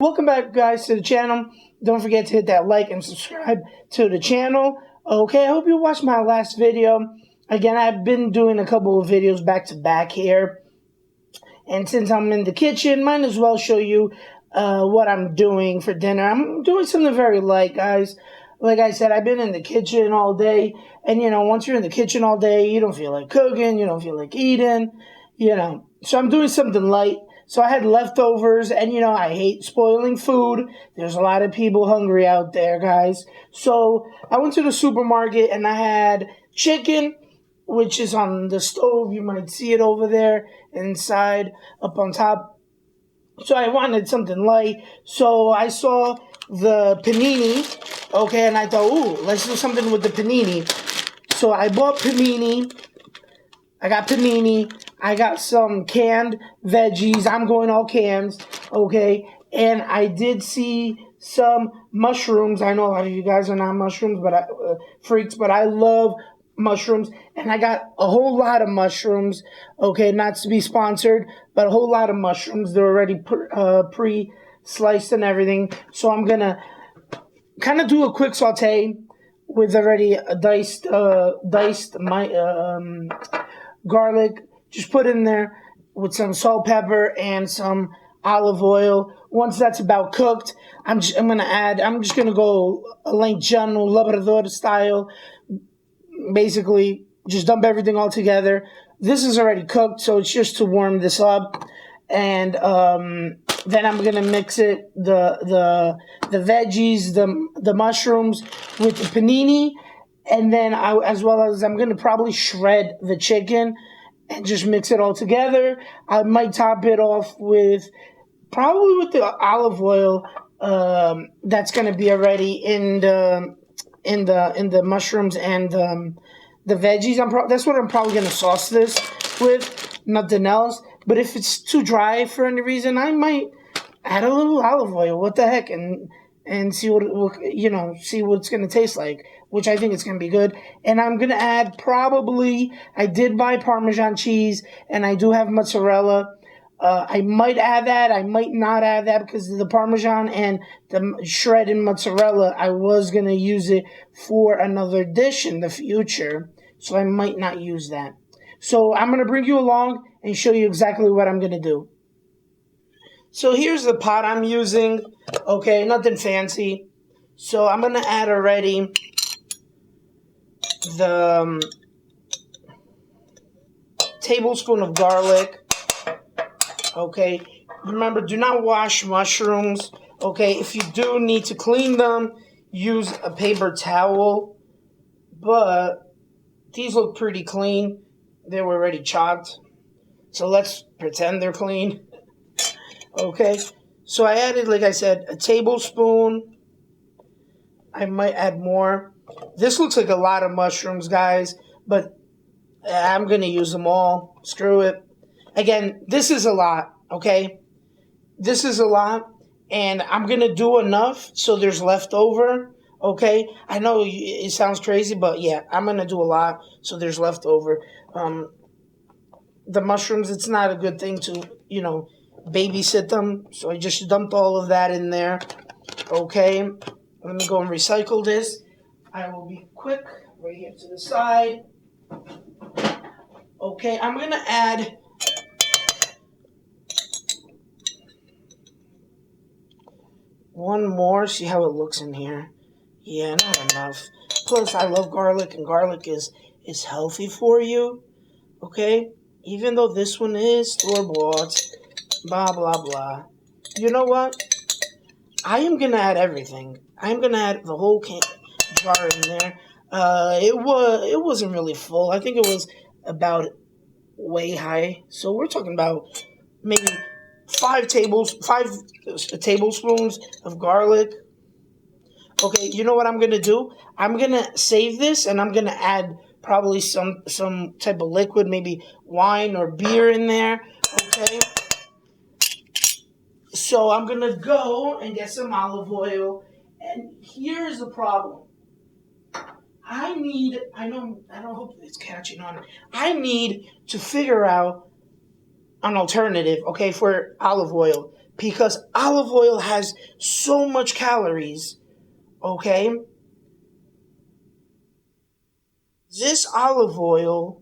Welcome back, guys, to the channel. Don't forget to hit that like and subscribe to the channel. Okay, I hope you watched my last video. Again, I've been doing a couple of videos back to back here. And since I'm in the kitchen, might as well show you what I'm doing for dinner. I'm doing something very light, guys. Like I said, I've been in the kitchen all day. And, once you're in the kitchen all day, you don't feel like cooking. You don't feel like eating, So I'm doing something light. So I had leftovers, and, I hate spoiling food. There's a lot of people hungry out there, guys. So I went to the supermarket, and I had chicken, which is on the stove. You might see it over there inside, up on top. So I wanted something light. So I saw the panini, okay, and I thought, ooh, let's do something with the panini. So I bought panini. I got panini. I got some canned veggies. I'm going all cans, okay? And I did see some mushrooms. I know a lot of you guys are not mushrooms, but freaks, but I love mushrooms. And I got a whole lot of mushrooms, okay? Not to be sponsored, but a whole lot of mushrooms. They're already pre-sliced and everything. So I'm going to kind of do a quick saute with already diced garlic. Just put in there with some salt, pepper, and some olive oil. Once that's about cooked, I'm just gonna go Lenggiano Labrador style. Basically, just dump everything all together. This is already cooked, so it's just to warm this up. And then I'm gonna mix it, the veggies, the mushrooms with the panini, and then as well as I'm gonna probably shred the chicken and just mix it all together. I might top it off with the olive oil that's gonna be already in the mushrooms and the veggies. That's what I'm probably gonna sauce this with, nothing else. But if it's too dry for any reason, I might add a little olive oil. What the heck? And see see what it's gonna taste like, which I think it's gonna be good. And I'm gonna add I did buy Parmesan cheese, and I do have mozzarella. I might add that, I might not add that, because the Parmesan and the shredded mozzarella, I was gonna use it for another dish in the future, so I might not use that. So I'm gonna bring you along and show you exactly what I'm gonna do. So here's the pot I'm using. Okay, nothing fancy. So I'm going to add already the tablespoon of garlic. Okay, remember, do not wash mushrooms. Okay, if you do need to clean them, use a paper towel. But these look pretty clean. They were already chopped. So let's pretend they're clean. Okay, so I added, like I said, a tablespoon. I might add more. This looks like a lot of mushrooms, guys, but I'm going to use them all. Screw it. Again, this is a lot, okay? This is a lot, and I'm going to do enough so there's leftover, okay? I know it sounds crazy, but yeah, I'm going to do a lot so there's leftover. The mushrooms, it's not a good thing to, babysit them, so I just dumped all of that in there. Okay, let me go and recycle this. I will be quick. Right here to the side. Okay, I'm gonna add one more. See how it looks in here. Yeah, not enough. Plus, I love garlic, and garlic is healthy for you. Okay, even though this one is store-bought. Blah, blah, blah. You know what? I am going to add everything. I'm going to add the whole jar in there. It wasn't really full. I think it was about way high. So we're talking about maybe 5 tablespoons of garlic. Okay, you know what I'm going to do? I'm going to save this, and I'm going to add probably some type of liquid, maybe wine or beer in there. Okay. So I'm going to go and get some olive oil. And here's the problem. I don't hope it's catching on. I need to figure out an alternative, okay, for olive oil. because olive oil has so much calories, okay? This olive oil,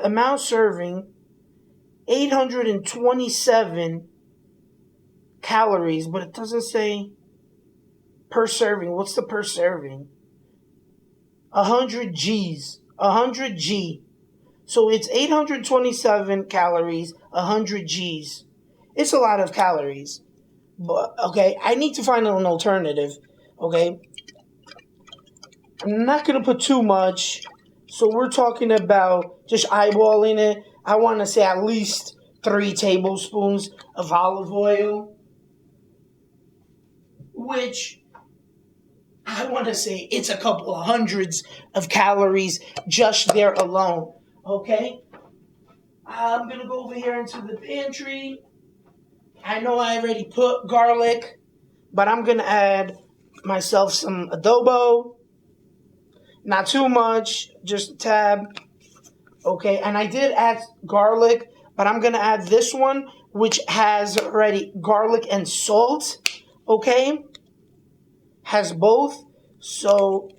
amount serving, 827 calories, but it doesn't say per serving. What's the per serving? 100 G's. 100 G. So it's 827 calories, 100 G's. It's a lot of calories. But, okay, I need to find an alternative, okay? I'm not going to put too much. So we're talking about just eyeballing it. I want to say at least 3 tablespoons of olive oil, which I want to say it's a couple of hundreds of calories just there alone. Okay? I'm going to go over here into the pantry. I know I already put garlic, but I'm going to add myself some adobo. Not too much, just a tab. Okay, and I did add garlic, but I'm going to add this one, which has already garlic and salt. Okay? Has both. So,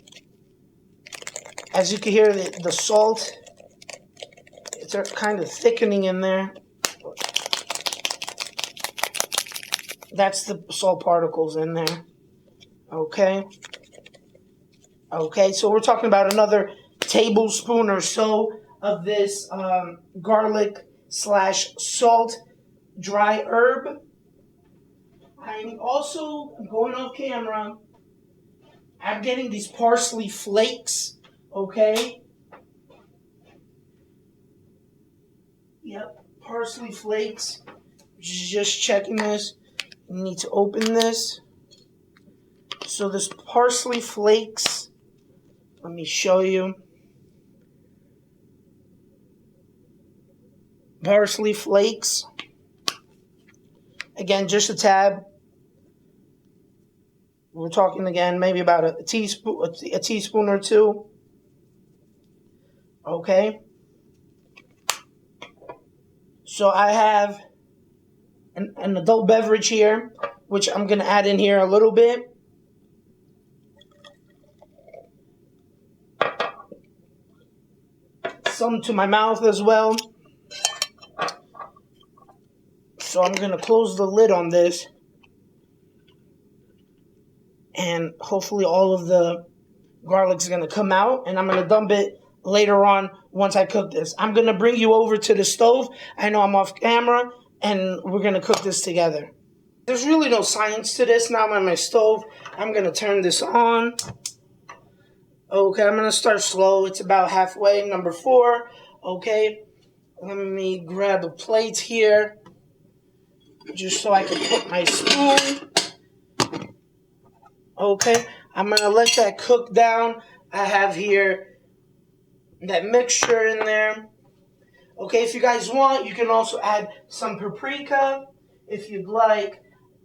as you can hear, the salt, it's kind of thickening in there. That's the salt particles in there. Okay? Okay, so we're talking about another tablespoon or so of this garlic/salt dry herb. I'm also going off camera. I'm getting these parsley flakes, okay? Yep, parsley flakes. Just checking this. You need to open this. So this parsley flakes, let me show you. Parsley flakes. Again, just a tab. We're talking again maybe about a teaspoon or two. Okay. So I have an adult beverage here, which I'm going to add in here a little bit. Some to my mouth as well. So I'm going to close the lid on this. And hopefully all of the garlic's going to come out. And I'm going to dump it later on once I cook this. I'm going to bring you over to the stove. I know I'm off camera. And we're going to cook this together. There's really no science to this. Now I'm on my stove. I'm going to turn this on. Okay, I'm going to start slow. It's about halfway, number 4. Okay, let me grab a plate here. Just so I can put my spoon. Okay, I'm going to let that cook down. I have here that mixture in there. Okay, if you guys want, you can also add some paprika if you'd like.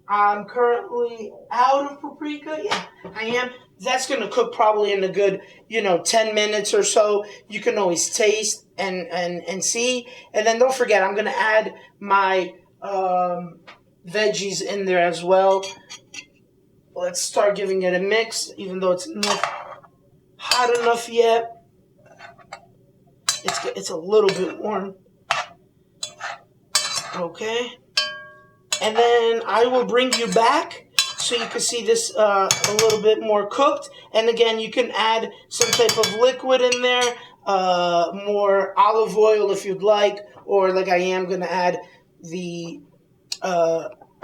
I'm currently out of paprika. Yeah, I am. That's going to cook probably in a good, 10 minutes or so. You can always taste and see. And then don't forget, I'm going to add my veggies in there as well. Let's start giving it a mix, even though it's not hot enough yet. It's a little bit warm. Okay. And then I will bring you back so you can see this a little bit more cooked. And again, you can add some type of liquid in there, more olive oil if you'd like, or like I am going to add the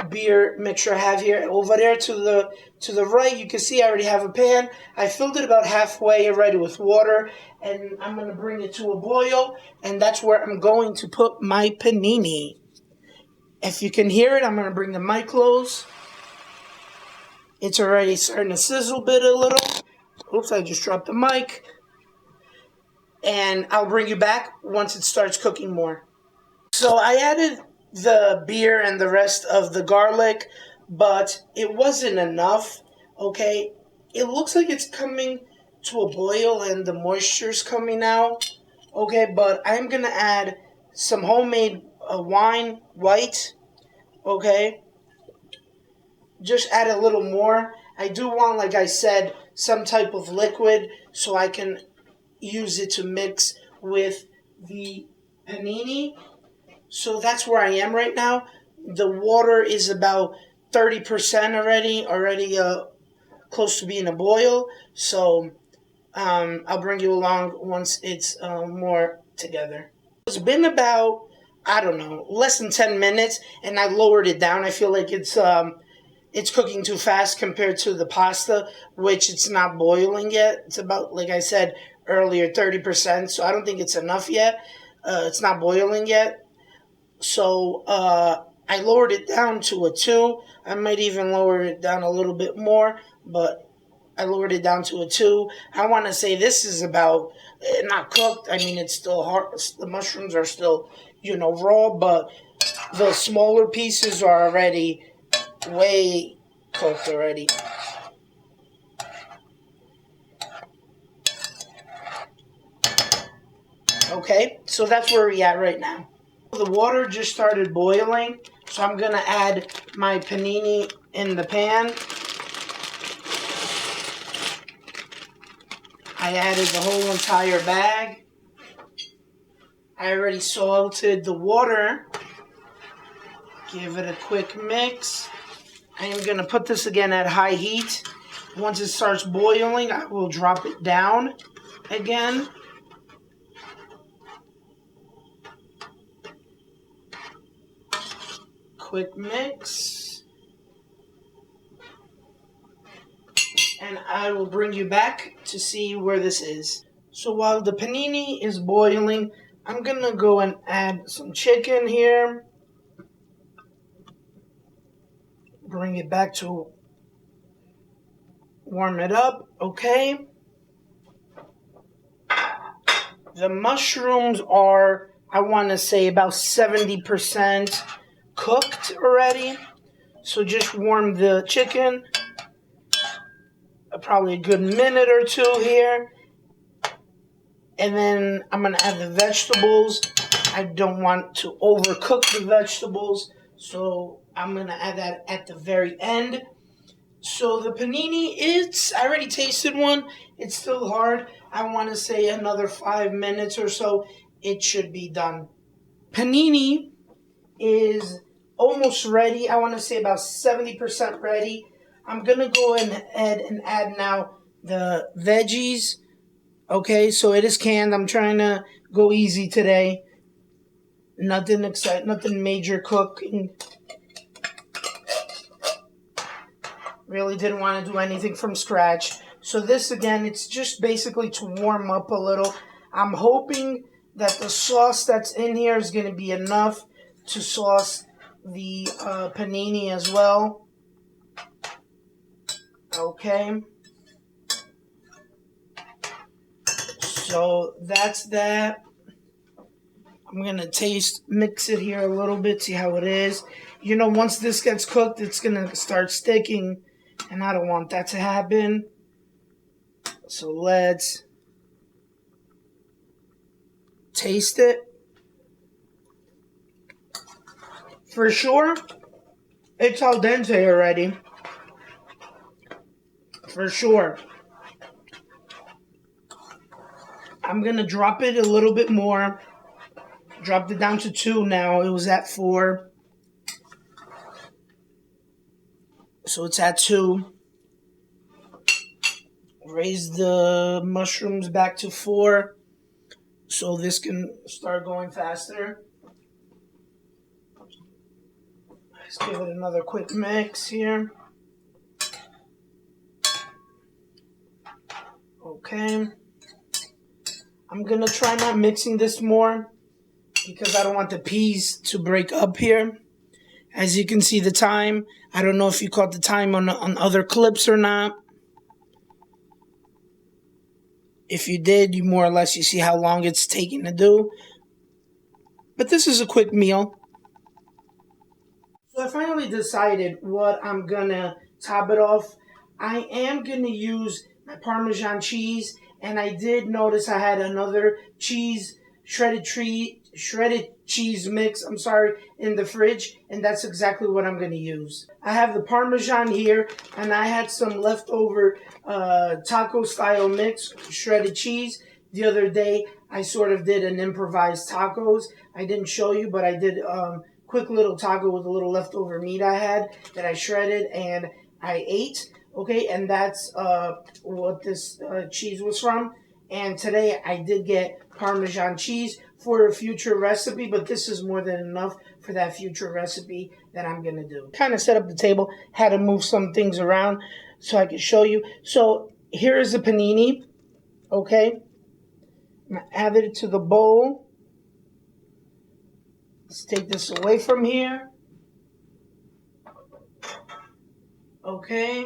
beer mixture I have here. Over there to the right, you can see I already have a pan. I filled it about halfway already with water, and I'm going to bring it to a boil, and that's where I'm going to put my panini. If you can hear it, I'm going to bring the mic close. It's already starting to sizzle a little. Oops, I just dropped the mic. And I'll bring you back once it starts cooking more. So I added the beer and the rest of the garlic, but it wasn't enough, okay? It looks like it's coming to a boil and the moisture's coming out, okay? But I'm going to add some homemade wine, white, okay? Just add a little more. I do want, like I said, some type of liquid so I can use it to mix with the panini. So that's where I am right now. The water is about 30% already close to being a boil. So I'll bring you along once it's more together. It's been about, I don't know, less than 10 minutes, and I lowered it down. I feel like it's cooking too fast compared to the pasta, which it's not boiling yet. It's about, like I said earlier, 30%, so I don't think it's enough yet. It's not boiling yet. So I lowered it down to a 2. I might even lower it down a little bit more, but I lowered it down to a 2. I want to say this is about, not cooked. I mean, it's still hard. The mushrooms are still, raw, but the smaller pieces are already way cooked already. Okay, so that's where we're at right now. The water just started boiling, so I'm going to add my panini in the pan. I added the whole entire bag. I already salted the water. Give it a quick mix. I am going to put this again at high heat. Once it starts boiling, I will drop it down again. Quick mix. And I will bring you back to see where this is. So while the panini is boiling, I'm going to go and add some chicken here. Bring it back to warm it up, okay? The mushrooms are, I want to say, about 70% cooked already. So just warm the chicken, probably a good minute or 2 here. And then I'm going to add the vegetables. I don't want to overcook the vegetables, so I'm going to add that at the very end. So the panini, I already tasted one. It's still hard. I want to say another 5 minutes or so, it should be done. Panini is almost ready. I want to say about 70% ready. I'm going to go ahead and add now the veggies. Okay, so it is canned. I'm trying to go easy today. Nothing exciting, nothing major cooking. Really didn't want to do anything from scratch. So this, again, it's just basically to warm up a little. I'm hoping that the sauce that's in here is going to be enough to sauce the panini as well. Okay. So that's that. I'm going to mix it here a little bit, see how it is. Once this gets cooked, it's going to start sticking, and I don't want that to happen. So let's taste it. For sure, it's al dente already. For sure. I'm going to drop it a little bit more. Dropped it down to 2 now. It was at 4. So it's at 2. Raise the mushrooms back to 4 so this can start going faster. Let's give it another quick mix here. Okay. I'm going to try not mixing this more because I don't want the peas to break up here. As you can see the time, I don't know if you caught the time on other clips or not. If you did, you more or less, you see how long it's taking to do. But this is a quick meal. So I finally decided what I'm going to top it off. I am going to use my Parmesan cheese. And I did notice I had another shredded cheese mix, in the fridge, and that's exactly what I'm going to use. I have the Parmesan here, and I had some leftover taco style mix, shredded cheese. The other day, I sort of did an improvised tacos. I didn't show you, but I did quick little taco with a little leftover meat I had that I shredded and I ate. Okay, and that's what this cheese was from. And today I did get Parmesan cheese for a future recipe, but this is more than enough for that future recipe that I'm going to do. Kind of set up the table, had to move some things around so I could show you. So here is the panini, okay? I'm going to add it to the bowl. Let's take this away from here. Okay.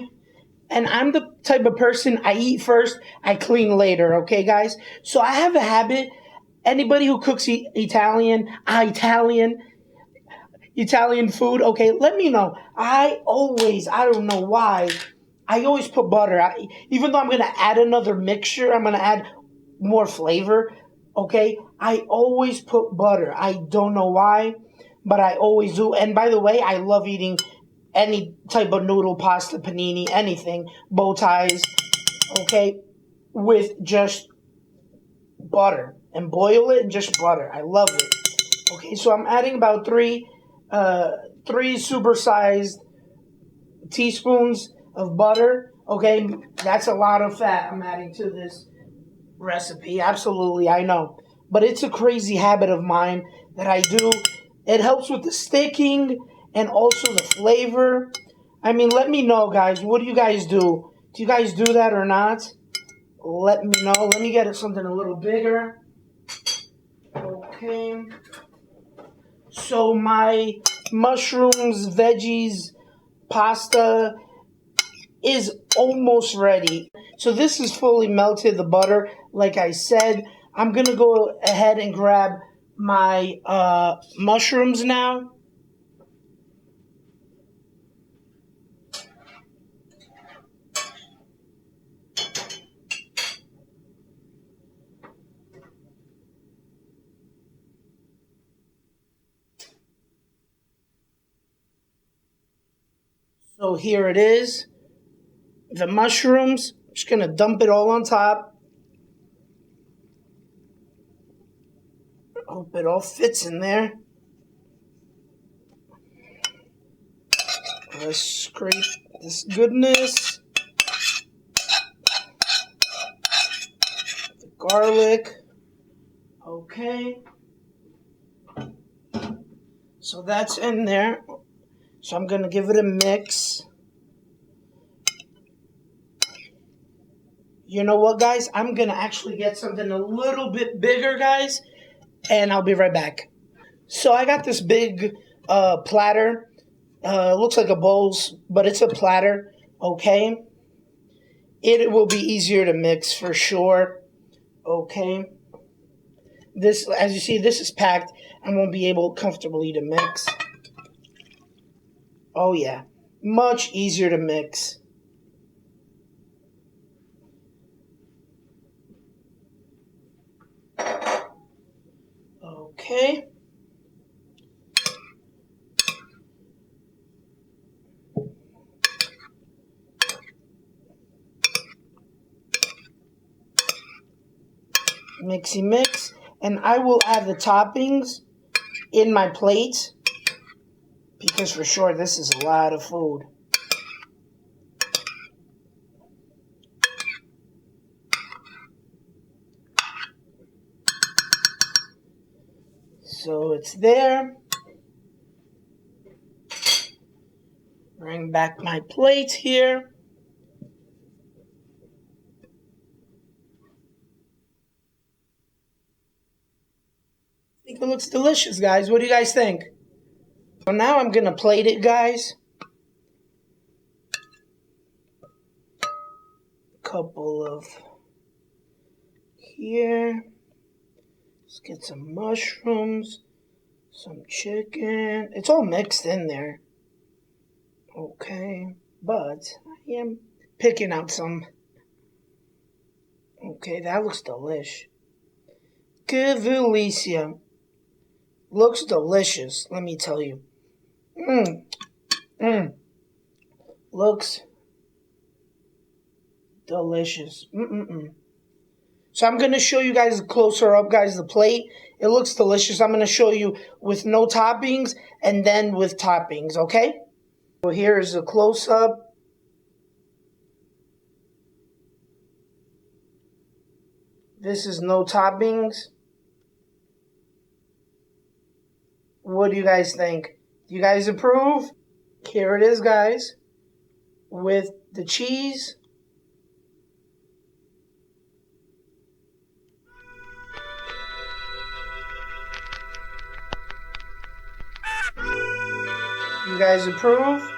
And I'm the type of person, I eat first, I clean later, okay, guys? So I have a habit. Anybody who cooks Italian food, okay, let me know. I don't know why, I always put butter. Even though I'm going to add another mixture, I'm going to add more flavor, okay? I always put butter. I don't know why, but I always do. And by the way, I love eating any type of noodle, pasta, panini, anything, bow ties, okay, with just butter. And boil it in just butter. I love it. Okay, so I'm adding about three super-sized teaspoons of butter. Okay, that's a lot of fat I'm adding to this recipe. Absolutely, I know. But it's a crazy habit of mine that I do. It helps with the sticking and also the flavor. I mean, let me know, guys. What do you guys do? Do you guys do that or not? Let me know. Let me get something a little bigger. Okay. So my mushrooms, veggies, pasta is almost ready. So this is fully melted, the butter. Like I said, I'm going to go ahead and grab my mushrooms now. So here it is, the mushrooms. I'm just going to dump it all on top. Hope it all fits in there. Let's scrape this goodness. The garlic. Okay. So that's in there. So I'm going to give it a mix. You know what, guys? I'm going to actually get something a little bit bigger, guys. And I'll be right back. So I got this big platter. Looks like a bowls, but it's a platter. Okay. It will be easier to mix for sure. Okay. This, as you see, this is packed. I won't be able comfortably to mix. Oh yeah, much easier to mix. Okay. Mixy mix. And I will add the toppings in my plate, because for sure this is a lot of food. So it's there. Bring back my plate here. I think it looks delicious, guys. What do you guys think? So now I'm going to plate it, guys. A couple of here. Let's get some mushrooms, some chicken. It's all mixed in there. Okay, but I am picking out some. Okay, that looks delish. Que delicia. Looks delicious, let me tell you. Looks delicious. So I'm going to show you guys closer up, guys, the plate. It looks delicious. I'm going to show you with no toppings and then with toppings, okay? So here is a close-up. This is no toppings. What do you guys think? Do you guys approve? Here it is, guys, with the cheese. You guys approve?